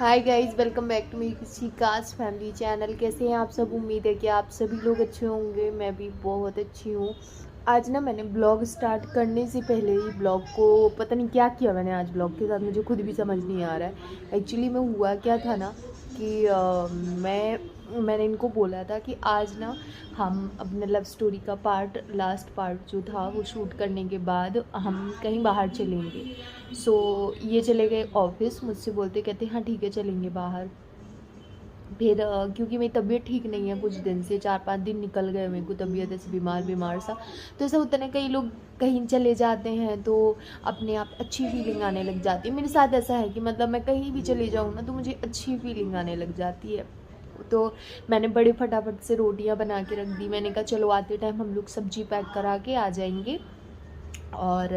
Hi guys, welcome back to मेरी शिकास family channel. कैसे हैं आप सब? उम्मीद है कि आप सभी लोग अच्छे होंगे। मैं भी बहुत अच्छी हूँ। आज ना मैंने ब्लॉग स्टार्ट करने से पहले ही ब्लॉग को पता नहीं क्या किया मैंने आज ब्लॉग के साथ, मुझे खुद भी समझ नहीं आ रहा है एक्चुअली में हुआ क्या था ना कि मैंने इनको बोला था कि आज ना हम अपने लव स्टोरी का लास्ट पार्ट जो था वो शूट करने के बाद हम कहीं बाहर चलेंगे। ये चले गए ऑफिस, मुझसे बोलते कहते हाँ ठीक है चलेंगे बाहर। फिर क्योंकि मेरी तबीयत ठीक नहीं है, कुछ दिन से 4-5 दिन निकल गए मेरे को तबीयत ऐसे बीमार बीमार सा। तो ऐसा होता है ना, कई लोग कहीं चले जाते हैं तो अपने आप अच्छी फीलिंग आने लग जाती है। मेरे साथ ऐसा है कि मतलब मैं कहीं भी चले जाऊँ ना तो मुझे अच्छी फीलिंग आने लग जाती है। तो मैंने बड़े फटाफट से रोटियां बना के रख दी। मैंने कहा चलो आते टाइम हम लोग सब्जी पैक करा के आ जाएंगे। और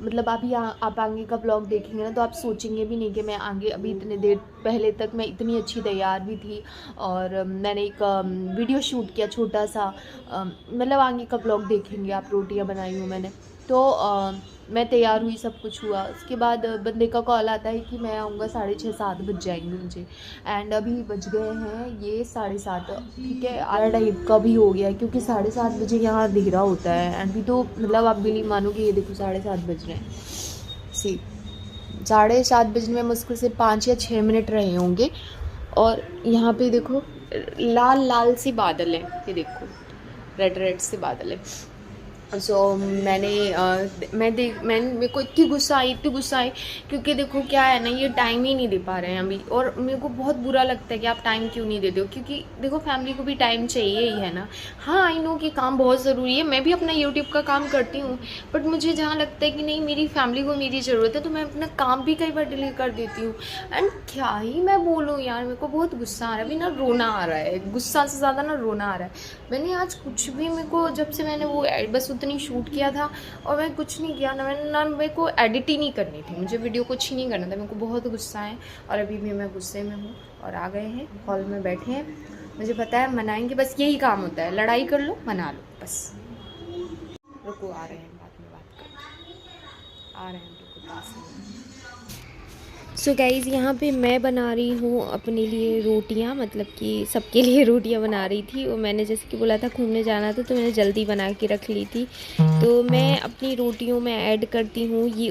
मतलब आप आगे का ब्लॉग देखेंगे ना तो आप सोचेंगे भी नहीं कि मैं आगे अभी इतने देर पहले तक मैं इतनी अच्छी तैयार भी थी। और मैंने एक वीडियो शूट किया छोटा सा। मतलब आगे का ब्लॉग देखेंगे आप। रोटियां बनाई हूँ मैंने। तो मैं तैयार हुई, सब कुछ हुआ। उसके बाद बंदे का कॉल आता है कि मैं आऊँगा 6:30-7 बज जाएंगे मुझे। एंड अभी बज गए हैं ये 7:30। ठीक है, आधा टाइम का भी हो गया है क्योंकि 7:30 बजे यहाँ अंधेरा होता है। एंड भी तो मतलब आप बिलीव मानोगे, ये देखो 7:30 बज रहे हैं। सी 7:30 बजने में मुश्किल से 5 या 6 मिनट रहे होंगे। और यहाँ पे देखो लाल लाल से बादल हैं, ये देखो रेड रेड से बादल है। मैंने मेरे को इतनी गुस्सा आई क्योंकि देखो क्या है ना, ये टाइम ही नहीं दे पा रहे हैं अभी। और मेरे को बहुत बुरा लगता है कि आप टाइम क्यों नहीं देते हो, क्योंकि देखो फैमिली को भी टाइम चाहिए ही है ना। हाँ आई नो कि काम बहुत ज़रूरी है, मैं भी अपना यूट्यूब का काम करती हूँ। बट मुझे जहाँ लगता है कि नहीं मेरी फैमिली को मेरी ज़रूरत है तो मैं अपना काम भी कई बार डिले कर देती हूँ। एंड क्या ही मैं बोलूँ यार, मेरे को बहुत गुस्सा आ रहा है। अभी ना रोना आ रहा है, गुस्सा से ज़्यादा ना रोना आ रहा है। मैंने आज कुछ भी, मेरे को जब से मैंने वो बस उतनी शूट किया था और मैं कुछ नहीं किया ना मेरे को एडिट ही नहीं करनी थी, मुझे वीडियो कुछ ही नहीं करना था। मेरे को बहुत गुस्सा है और अभी भी मैं गुस्से में हूँ। और आ गए हैं हॉल में बैठे हैं, मुझे पता है मनाएंगे, बस यही काम होता है, लड़ाई कर लो मना लो बस। रुको आ रहे हैं, बाद में बात करते, आ रहे हैं, रुको पास में। सो गाइज़ यहाँ पे मैं बना रही हूँ अपने लिए रोटियाँ, मतलब कि सबके लिए रोटियाँ बना रही थी। और मैंने जैसे कि बोला था घूमने जाना था तो मैंने जल्दी बना के रख ली थी। तो मैं अपनी रोटियों में ऐड करती हूँ ये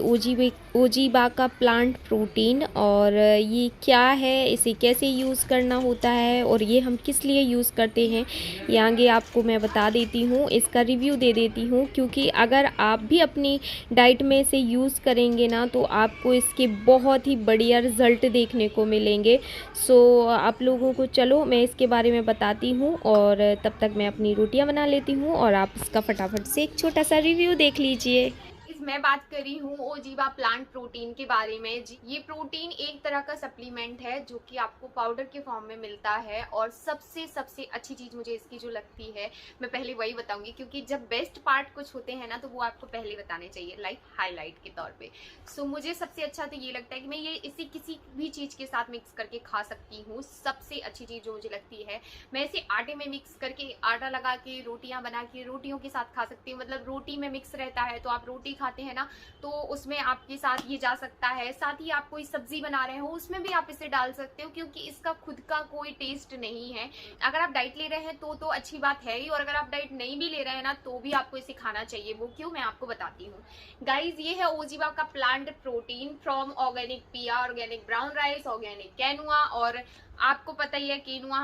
ओजीबा का प्लांट प्रोटीन। और ये क्या है, इसे कैसे यूज़ करना होता है और ये हम किस लिए यूज़ करते हैं ये आगे आपको मैं बता देती हूँ, इसका रिव्यू दे देती हूँ। क्योंकि अगर आप भी अपनी डाइट में इसे यूज़ करेंगे ना तो आपको इसके बहुत ही बढ़िया रिज़ल्ट देखने को मिलेंगे। आप लोगों को चलो मैं इसके बारे में बताती हूँ और तब तक मैं अपनी रोटियां बना लेती हूँ और आप इसका फटाफट से एक छोटा सा रिव्यू देख लीजिए। मैं बात कर रही हूँ ओजीवा प्लांट प्रोटीन के बारे में। ये प्रोटीन एक तरह का सप्लीमेंट है जो कि आपको पाउडर के फॉर्म में मिलता है। और सबसे सबसे अच्छी चीज मुझे इसकी जो लगती है, मैं पहले वही बताऊंगी, क्योंकि जब बेस्ट पार्ट कुछ होते हैं ना तो वो आपको पहले बताने चाहिए, लाइक हाईलाइट के तौर पे। मुझे सबसे अच्छा तो ये लगता है कि मैं ये इसी किसी भी चीज के साथ मिक्स करके खा सकती हूँ। सबसे अच्छी चीज जो मुझे लगती है, मैं इसे आटे में मिक्स करके, आटा लगा के रोटियां बना के रोटियों के साथ खा सकती हूँ। मतलब रोटी में मिक्स रहता है तो आप रोटी खाते हैं ना, तो उसमें आपके साथ ये जा सकता है। साथ ही आप कोई सब्जी बना रहे हो उसमें भी आप इसे डाल सकते हो, क्योंकि इसका खुद का कोई टेस्ट नहीं है। अगर आप डाइट ले रहे हैं तो अच्छी बात है ही, और अगर आप डाइट नहीं भी ले रहे हैं ना तो भी आपको इसे खाना चाहिए। वो क्यों, मैं आपको बताती हूँ। गाइज ये है ओजीवा का प्लांट प्रोटीन फ्रॉम ऑर्गेनिक पिया, ऑर्गेनिक ब्राउन राइस, ऑर्गेनिक कैनुआ। और आपको पता ही है केनुआ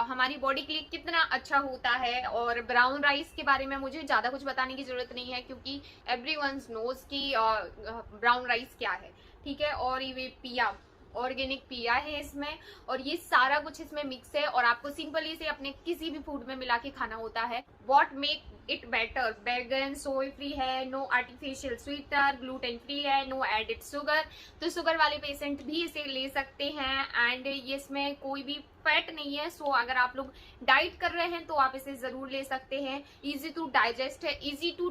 हमारी बॉडी के लिए कितना अच्छा होता है। और ब्राउन राइस के बारे में मुझे ज्यादा कुछ बताने की जरूरत नहीं है, क्योंकि एवरीवन नोज की ब्राउन राइस क्या है, ठीक है। और ये पिया, ऑर्गेनिक पिया है इसमें, और ये सारा कुछ इसमें मिक्स है। और आपको सिंपली से अपने किसी भी फूड में मिला के खाना होता है। What make it better, vegan soy free है, no artificial sweetener, gluten free है, नो एडिड शुगर। तो शुगर वाले पेशेंट भी इसे ले सकते हैं। एंड ये इसमें कोई भी फैट नहीं है। अगर आप लोग डाइट कर रहे हैं तो आप इसे जरूर ले सकते हैं। इजी टू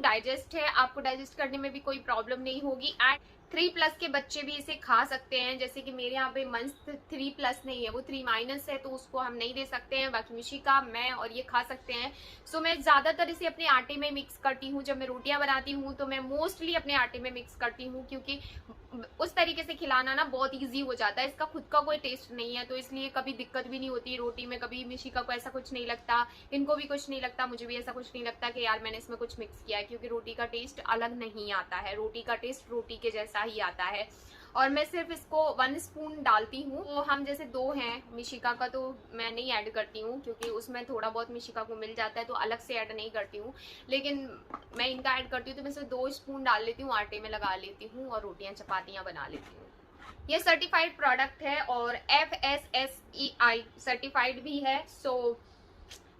डाइजेस्ट है, आपको डाइजेस्ट करने में भी कोई प्रॉब्लम नहीं होगी। एंड 3+ के बच्चे भी इसे खा सकते हैं। जैसे कि मेरे यहाँ पे मंथ 3+ नहीं है, वो 3- है, तो उसको हम नहीं दे सकते हैं। बाकी मिशिका, मैं और ये खा सकते हैं। मैं ज्यादातर इसे अपने आटे में मिक्स करती हूँ। जब मैं रोटियां बनाती हूँ तो मैं मोस्टली अपने आटे में मिक्स करती हूँ, क्योंकि उस तरीके से खिलाना ना बहुत इजी हो जाता है। इसका खुद का कोई टेस्ट नहीं है, तो इसलिए कभी दिक्कत भी नहीं होती रोटी में। कभी मिशिका को ऐसा कुछ नहीं लगता, इनको भी कुछ नहीं लगता, मुझे भी ऐसा कुछ नहीं लगता कि यार मैंने इसमें कुछ मिक्स किया है, क्योंकि रोटी का टेस्ट अलग नहीं आता है, रोटी का टेस्ट रोटी के जैसा ही आता है। और मैं सिर्फ इसको 1 स्पून डालती हूँ। तो हम जैसे 2 हैं, मिशिका का तो मैं नहीं ऐड करती हूँ, क्योंकि उसमें थोड़ा बहुत मिशिका को मिल जाता है, तो अलग से ऐड नहीं करती हूँ। लेकिन मैं इनका ऐड करती हूँ, तो मैं सिर्फ 2 स्पून डाल लेती हूँ, आटे में लगा लेती हूँ और रोटियां चपातियां बना लेती हूँ। ये सर्टिफाइड प्रोडक्ट है और FSSAI सर्टिफाइड भी है। So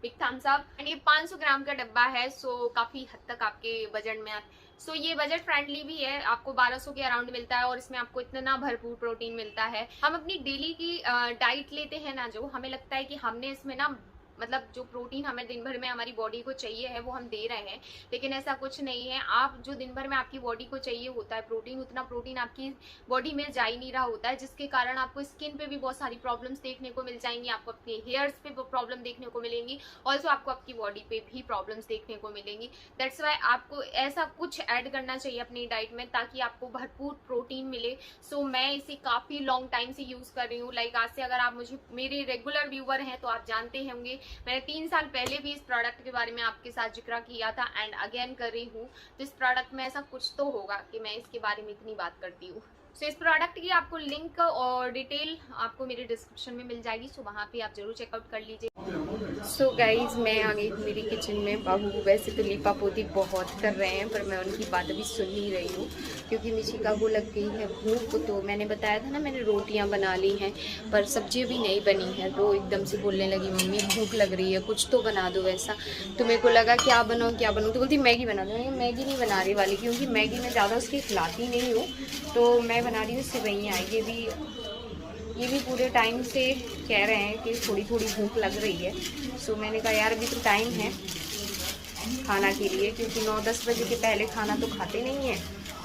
big thumbs up. And ये 500 ग्राम का डब्बा है, सो काफी हद तक आपके बजट में सो ये बजट फ्रेंडली भी है, आपको 1200 के अराउंड मिलता है और इसमें आपको इतना भरपूर प्रोटीन मिलता है। हम अपनी डेली की डाइट लेते हैं ना, जो हमें लगता है कि हमने इसमें ना मतलब जो प्रोटीन हमें दिन भर में हमारी बॉडी को चाहिए है वो हम दे रहे हैं, लेकिन ऐसा कुछ नहीं है। आप जो दिन भर में आपकी बॉडी को चाहिए होता है प्रोटीन, उतना प्रोटीन आपकी बॉडी में जा ही नहीं रहा होता है, जिसके कारण आपको स्किन पे भी बहुत सारी प्रॉब्लम्स देखने को मिल जाएंगी, आपको अपने हेयर्स पे प्रॉब्लम देखने को मिलेंगी, ऑल्सो आपको आपकी बॉडी पे भी प्रॉब्लम्स देखने को मिलेंगी। दैट्स वाई आपको ऐसा कुछ ऐड करना चाहिए अपनी डाइट में, ताकि आपको भरपूर प्रोटीन मिले। सो मैं इसे काफी लॉन्ग टाइम से यूज कर रही हूँ। लाइक आज से अगर आप मुझे मेरे रेगुलर व्यूअर हैं तो आप जानते होंगे, मैंने 3 साल पहले भी इस प्रोडक्ट के बारे में आपके साथ जिक्र किया था एंड अगेन कर रही हूँ। तो इस प्रोडक्ट में ऐसा कुछ तो होगा कि मैं इसके बारे में इतनी बात करती हूँ। सो इस प्रोडक्ट की आपको लिंक और डिटेल आपको मेरे डिस्क्रिप्शन में मिल जाएगी, सो वहाँ पे आप जरूर चेकआउट कर लीजिए। सो गाइज मैं आ गई मेरी किचन में। बाबू वैसे तो लिपा पोती बहुत कर रहे हैं, पर मैं उनकी बात अभी सुन नहीं रही हूँ, क्योंकि मिशिका को लग गई है भूख। तो मैंने बताया था ना मैंने रोटियाँ बना ली हैं, पर सब्जी अभी नहीं बनी है। तो एकदम से बोलने लगी मम्मी भूख लग रही है, कुछ तो बना दो वैसा। तो मेरे को लगा क्या बनाऊँ क्या बनाऊँ, तो बोलती मैगी बना दो। मैगी नहीं बनाने वाली, क्योंकि मैगी में ज़्यादा उसकी खिलाती नहीं हूँ, तो मैं बना रही हूँ सेवइयाँ। ये भी पूरे टाइम से कह रहे हैं कि थोड़ी थोड़ी भूख लग रही है। सो मैंने कहा यार अभी तो टाइम है खाना के लिए, क्योंकि 9-10 बजे के पहले खाना तो खाते नहीं है।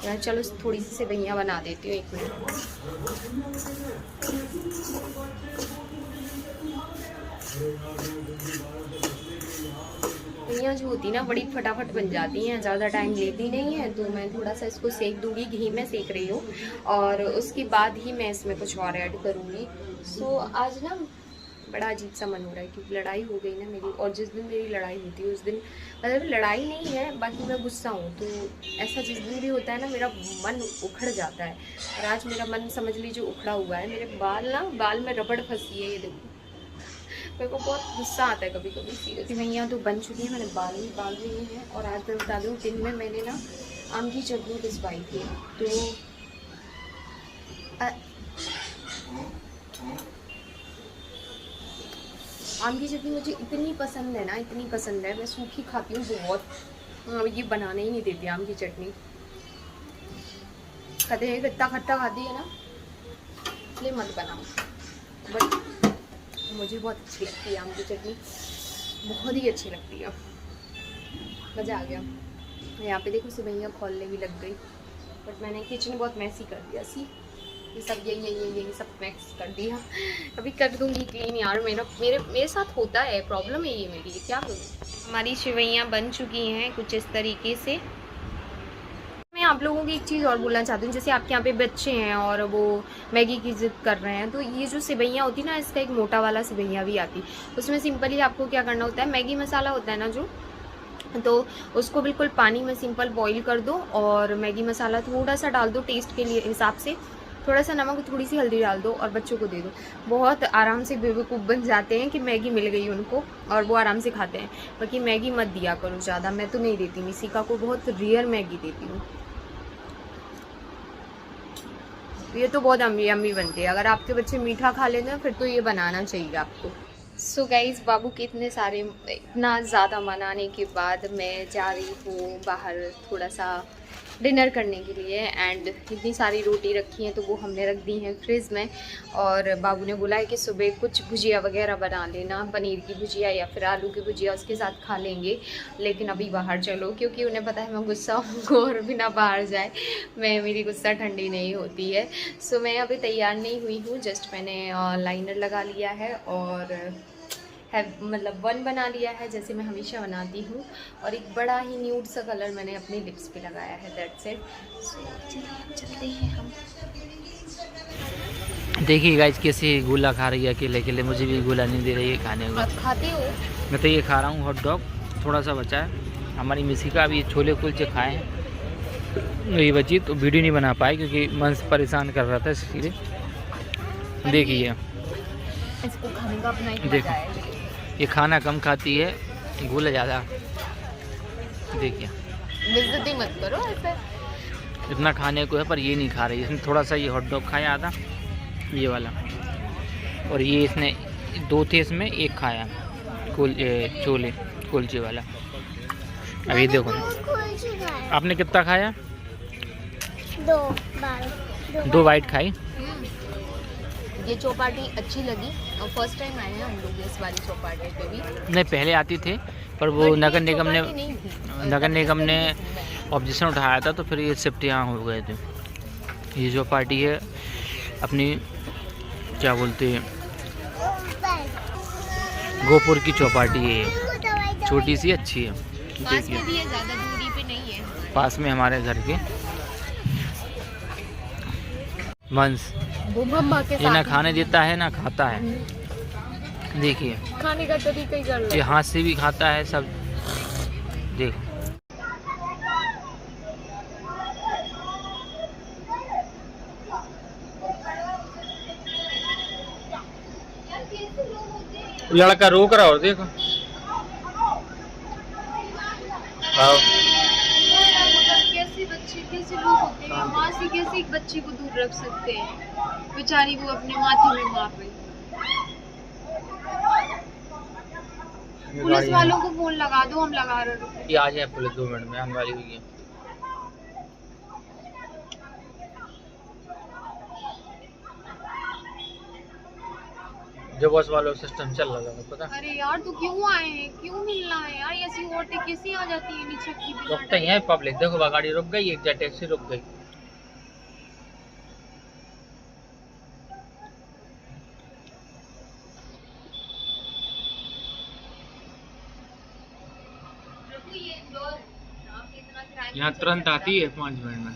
तो चलो थोड़ी सी सेवइयाँ बना देती हूँ, 1 मिनट। सेवइयाँ जो होती ना बड़ी फटाफट बन जाती हैं, ज़्यादा टाइम लेती नहीं है। तो मैं थोड़ा सा इसको सेक दूंगी, घी में सेक रही हूँ, और उसके बाद ही मैं इसमें कुछ और ऐड करूँगी। सो आज ना बड़ा अजीब सा मन हो रहा है, क्योंकि लड़ाई हो गई ना मेरी, और जिस दिन मेरी लड़ाई होती है उस दिन मतलब लड़ाई नहीं है, बाकी मैं गुस्सा हूँ। तो ऐसा जिस दिन भी होता है ना मेरा मन उखड़ जाता है, और आज मेरा मन समझ लीजिए उखड़ा हुआ है। मेरे बाल में रबड़ फंसी है, ये देखो। मेरे को बहुत गुस्सा आता है कभी कभी सीरियसली। सेवइयाँ तो बन चुकी हैं, मैंने बाल भी बाल ली हैं। और आज मैं बता दूँ दिन में मैंने ना आम की चटनी पिसवाई थी। तो आम की चटनी मुझे इतनी पसंद है ना, इतनी पसंद है, मैं सूखी खाती हूँ बहुत। ये बनाने ही नहीं देती आम की चटनी, कहते हैं खट्टा खट्टा खाती है ना, इसलिए मत बनाओ। बट मुझे बहुत अच्छी लगती है आम की चटनी, बहुत ही अच्छी लगती है, मज़ा आ गया। यहाँ पे देखो सेवइयाँ खोलने भी लग गई, बट मैंने किचन बहुत मैसी कर दिया। सी ये सब यही सब मैक्स कर दिया। अभी कर दूंगी क्लीन यार, मेरे साथ होता है, प्रॉब्लम है ये मेरी, क्या करूँ। हमारी सेवइयाँ बन चुकी हैं कुछ इस तरीके से। मैं आप लोगों की एक चीज़ और बोलना चाहती हूँ, जैसे आपके यहाँ पे बच्चे हैं और वो मैगी की जिद कर रहे हैं, तो ये जो सेवइयाँ होती ना, इसका एक मोटा वाला सेवइयाँ भी आती, उसमें सिंपली आपको क्या करना होता है, मैगी मसाला होता है ना जो, तो उसको बिल्कुल पानी में सिंपल बॉईल कर दो, और मैगी मसाला थोड़ा सा डाल दो टेस्ट के लिए हिसाब से, थोड़ा सा नमक, थोड़ी सी हल्दी डाल दो, और बच्चों को दे दो। बहुत आराम से बेवकूफ़ बन जाते हैं कि मैगी मिल गई उनको, और वो आराम से खाते हैं। बाकी मैगी मत दिया करो ज़्यादा, मैं तो नहीं देती, मिशिका को बहुत रेयर मैगी देती हूँ। ये तो बहुत अम्मी बनती है, अगर आपके बच्चे मीठा खा लेते हैं फिर तो ये बनाना चाहिए आपको। सो गाइज बाबू के इतना ज़्यादा मनाने के बाद मैं जा रही हूँ बाहर थोड़ा सा डिनर करने के लिए। एंड इतनी सारी रोटी रखी हैं तो वो हमने रख दी हैं फ्रिज में, और बाबू ने बोला है कि सुबह कुछ भुजिया वगैरह बना लेना, पनीर की भुजिया या फिर आलू की भुजिया, उसके साथ खा लेंगे। लेकिन अभी बाहर चलो, क्योंकि उन्हें पता है मैं गुस्सा हूँ और बिना बाहर जाए मेरी गुस्सा ठंडी नहीं होती है। सो मैं अभी तैयार नहीं हुई हूँ, जस्ट मैंने लाइनर लगा लिया है और है, मतलब वन बना लिया है जैसे मैं हमेशा बनाती हूँ, और एक बड़ा ही न्यूड सा कलर मैंने अपने लिप्स पे लगाया है, दैट्स इट। सो चलिए चलते हैं हम। देखिए गाइस कैसे गोला खा रही है अकेले अकेले, मुझे भी गोला नहीं दे रही है खाने को। आप खाते हो? मैं तो ये खा रहा हूँ हॉट डॉग, थोड़ा सा बचा है। हमारी मिसी का अभी छोले कुलचे खाए हैं, ये बची तो वीडियो नहीं बना पाए क्योंकि मन परेशान कर रहा था इसलिए। देखिए इसको खाने का अपना एक देखो, मजा है। ये खाना कम खाती है, गोला ज़्यादा। देखिए बेइज्जती मत करो ऐसे। इतना खाने को है पर ये नहीं खा रही। इसने थोड़ा सा ये हॉट डॉग खाया आधा, ये वाला, और ये इसने 2 थे इसमें, एक खाया छोले कुलचे वाला। अभी देखो आपने कितना खाया? 2 बाइट खाई। ये चौपाटी अच्छी लगी, और फर्स्ट टाइम आए हैं हम लोग इस वाली चौपाटी पे भी। नहीं पहले आती थे पर वो But नगर ये निगम ने चौपाटी नहीं थी। नगर निगम ने ऑब्जेक्शन उठाया था तो फिर ये शिफ्ट यहाँ हो गए थे। ये जो पार्टी है अपनी क्या बोलते हैं गोपुर की चौपाटी है, ये छोटी सी अच्छी है। पास में देखिए भी है, ज़्यादा दूरी पे नहीं है। पास में हमारे घर के वंश, वो मम्मा के ये ना साथ खाने देता है ना खाता है। देखिए खाने का तरीका ही कर ये हाथ से भी खाता है सब। देखो लड़का रोक रहा और देखो आओ। कैसे बच्चे, कैसे लोग होते हैं, माँ से कैसे एक बच्चे को दूर रख सकते हैं? बेचारी वो अपने माथे में मार रही। पुलिस वालों को फोन लगा दो, हम लगा रहे हैं। ये आ जाए पुलिस 2 मिनट में आने वाली हुई है। जो बस वालों सिस्टम चल रहा है पता। अरे यार तू क्यों आए हैं, क्यों मिलना है यार? ऐसी औरतें कैसे आ जाती है नीचे की बिना रुकते ही है पब्लिक। देखो गाड़ी रुक गई, एक टैक्सी रुक गई। यहाँ तुरंत आती है 5 मिनट में।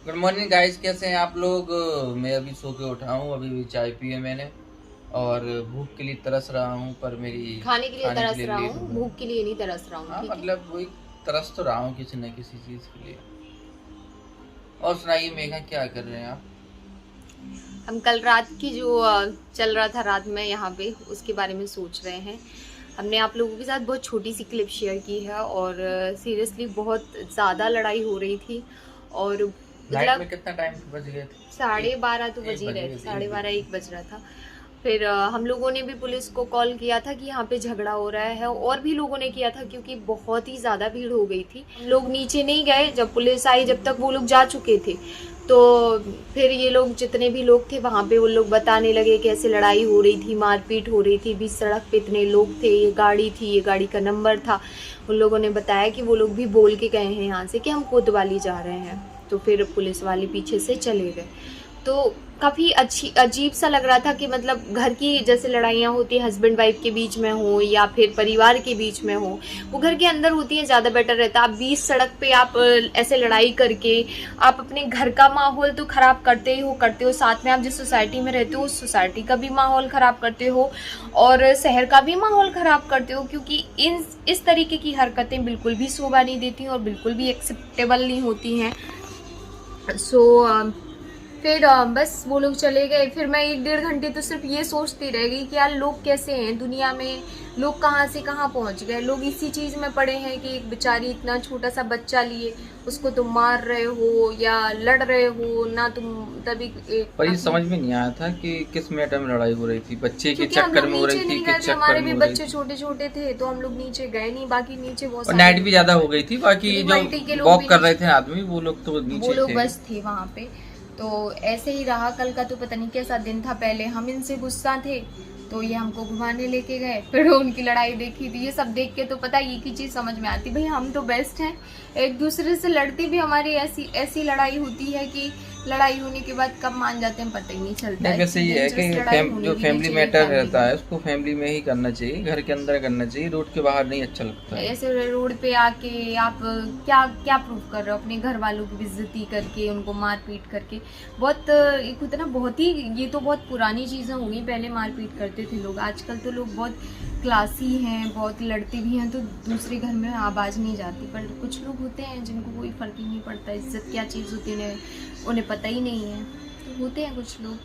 गुड मॉर्निंग गाइस, कैसे हैं आप लोग? मैं अभी सो के उठा हूँ, अभी भी चाय पी है मैंने, और भूख के लिए तरस रहा हूँ, पर मेरी खाने के लिए तरस रहा लेट हूँ, हो गया। भूख के लिए नहीं तरस रहा हूँ। हाँ ठीक है? मतलब वही तरस तो रहा हूँ किसी न किसी चीज के लिए। और सुनाइए मेघा, क्या कर रहे हैं आप? हम कल रात की जो चल रहा था रात में यहाँ पे, उसके बारे में सोच रहे हैं। हमने आप लोगों के साथ बहुत छोटी सी क्लिप शेयर की है, और सीरियसली बहुत ज़्यादा लड़ाई हो रही थी, और नाइट में कितना टाइम बज गए थे? 12:30 तो बज ही रहे थे, 12:30 1 बज रहा था। फिर हम लोगों ने भी पुलिस को कॉल किया था कि यहाँ पे झगड़ा हो रहा है, और भी लोगों ने किया था क्योंकि बहुत ही ज़्यादा भीड़ हो गई थी। हम लोग नीचे नहीं गए, जब पुलिस आई जब तक वो लोग जा चुके थे, तो फिर ये लोग जितने भी लोग थे वहाँ पे, वो लोग बताने लगे कैसे लड़ाई हो रही थी, मारपीट हो रही थी, बीच सड़क पे इतने लोग थे, ये गाड़ी थी, ये गाड़ी का नंबर था। उन लोगों ने बताया कि वो लोग भी बोल के गए हैं यहाँ से कि हम कोतवाली जा रहे हैं। तो फिर पुलिस वाले पीछे से चले गए। तो काफ़ी अजीब सा लग रहा था कि मतलब घर की जैसे लड़ाइयाँ होती हैं हस्बैंड वाइफ के बीच में हो या फिर परिवार के बीच में हो, वो घर के अंदर होती है, ज़्यादा बेटर रहता है। आप बीच सड़क पे आप ऐसे लड़ाई करके आप अपने घर का माहौल तो ख़राब करते हो, साथ में आप जिस सोसाइटी में रहते हो उस सोसाइटी का भी माहौल ख़राब करते हो, और शहर का भी माहौल ख़राब करते हो, क्योंकि इस तरीके की हरकतें बिल्कुल भी शोभा नहीं देती और बिल्कुल भी एक्सेप्टेबल नहीं होती हैं। फिर बस वो लोग चले गए। फिर मैं 1-1.5 घंटे तो सिर्फ ये सोचती रह गई कि यार लोग कैसे हैं दुनिया में, लोग कहाँ से कहाँ पहुँच गए। लोग इसी चीज़ में पड़े हैं कि एक बेचारी इतना छोटा सा बच्चा लिए उसको तुम मार रहे हो या लड़ रहे हो ना, तुम तभी पर ये समझ में नहीं आया था कि किस मैटर में लड़ाई हो रही थी, बच्चे के क्योंकि हम चक्कर लोग में हो रही नीचे थी, नहीं गए किस थे, हमारे चक्कर भी में हो रही बच्चे थी। छोटे छोटे थे तो हम लोग नीचे गए नहीं। बाकी नीचे बहुत और नाइट भी ज्यादा हो गई थी, बाकी मल्टी के जो लोग वॉक भी कर रहे थे आदमी वो लोग तो वो नीचे लोग थे। बस थे वहाँ पे। तो ऐसे ही रहा। कल का तो पता नहीं कैसा दिन था। पहले हम इनसे गुस्सा थे तो ये हमको घुमाने लेके गए, फिर उनकी लड़ाई देखी थी। ये सब देख के तो पता है एक ही चीज़ समझ में आती, भाई हम तो बेस्ट हैं, एक दूसरे से लड़ते भी हमारी ऐसी लड़ाई होती है कि लड़ाई होने के बाद कब मान जाते हैं पता ही नहीं चलता है। वैसे ये है कि जो फैमिली मैटर रहता है उसको फैमिली में ही करना चाहिए, घर के अंदर करना चाहिए, रोड के बाहर नहीं अच्छा लगता है। ऐसे रोड पे आके आप क्या क्या प्रूव कर रहे हो, अपने घर वालों की बेइज्जती करके, उनको मारपीट करके। बहुत एक होता है ना, बहुत ही, ये तो बहुत पुरानी चीज़ें होंगी, पहले मारपीट करते थे लोग, आजकल तो लोग बहुत क्लासी हैं, बहुत लड़ते भी हैं, तो दूसरे घर में आवाज़ नहीं जाती। पर कुछ लोग होते हैं जिनको कोई फ़र्क ही नहीं पड़ता, इज्जत क्या चीज़ होती है उन्हें पता ही नहीं है, तो होते हैं कुछ लोग।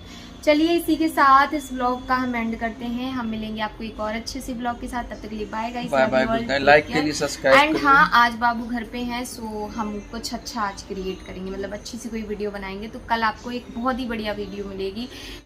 चलिए इसी के साथ इस ब्लॉग का हम एंड करते हैं, हम मिलेंगे आपको एक और अच्छे से ब्लॉग के साथ, तब तक के लिए bye guys, bye bye, like के लिए सब्सक्राइब एंड हाँ, आज बाबू घर पे हैं, सो हम कुछ अच्छा आज क्रिएट करेंगे, मतलब अच्छी सी कोई वीडियो बनाएंगे, तो कल आपको एक बहुत ही बढ़िया वीडियो मिलेगी।